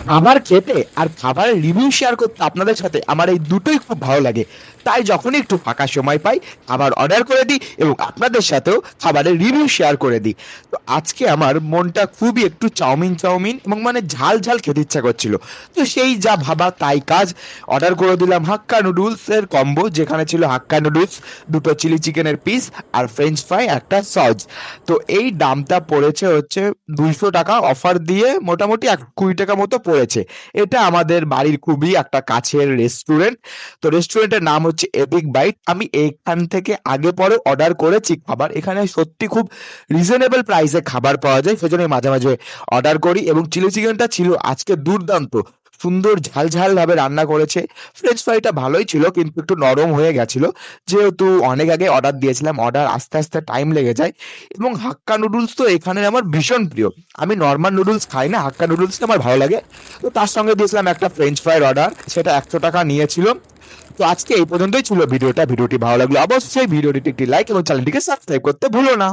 খাবার খেতে আর খাবারের রিভিউ শেয়ার করতে আপনাদের সাথে আমার এই দুটোই খুব ভালো লাগে। তাই যখনই একটু ফাঁকা সময় পাই খাবার অর্ডার করে দিই এবং আপনাদের সাথেও খাবারের রিভিউ শেয়ার করে দিই। তো আজকে আমার মনটা খুবই একটু চাউমিন চাউমিন এবং মানে ঝাল ঝাল খেতে ইচ্ছা করছিল। তো সেই যা ভাবা তাই কাজ, অর্ডার করে দিলাম হাক্কা নুডলসের কম্বো, যেখানে ছিল হাক্কা নুডলস, দুটো চিলি চিকেনের পিস আর ফ্রেঞ্চ ফ্রাই একটা সস। তো এই দামটা পড়েছে হচ্ছে 200 টাকা, অফার দিয়ে মোটামুটি 20 টাকা মতো পড়েছে। এটা আমাদের বাড়ির খুবই একটা কাছের রেস্টুরেন্ট। তো রেস্টুরেন্টের নাম হচ্ছে এপিক বাইট। আমি এখান থেকে আগে পরে অর্ডার করেছি খাবার। এখানে সত্যি খুব রিজনেবল প্রাইসে খাবার পাওয়া যায়, সেজন্য মাঝে মাঝে অর্ডার করি। এবং চিলি চিকেনটা ছিল আজকে দুর্দান্ত, সুন্দর ঝাল ঝাল ভাবে রান্না করেছে। ফ্রেঞ্চ ফ্রাইটা ভালোই ছিল কিন্তু একটু নরম হয়ে গেছিল, যেহেতু অনেক আগে অর্ডার দিয়েছিলাম। অর্ডার আস্তে আস্তে টাইম লেগে যায়। এবং হাক্কা নুডলস তো এখানের আমার ভীষণ প্রিয়। আমি নর্মাল নুডলস খাই না, হাক্কা নুডলসটা আমার ভালো লাগে। তো তার সঙ্গে দিয়েছিলাম একটা ফ্রেঞ্চ ফ্রাইয়ের অর্ডার, সেটা 100 টাকা নিয়েছিল। তো আজকে এই পর্যন্তই ছিল ভিডিওটা। ভিডিওটি ভালো লাগলো অবশ্যই ভিডিওটিতে একটি লাইক এবং চ্যানেলটিকে সাবস্ক্রাইব করতে ভুলো না।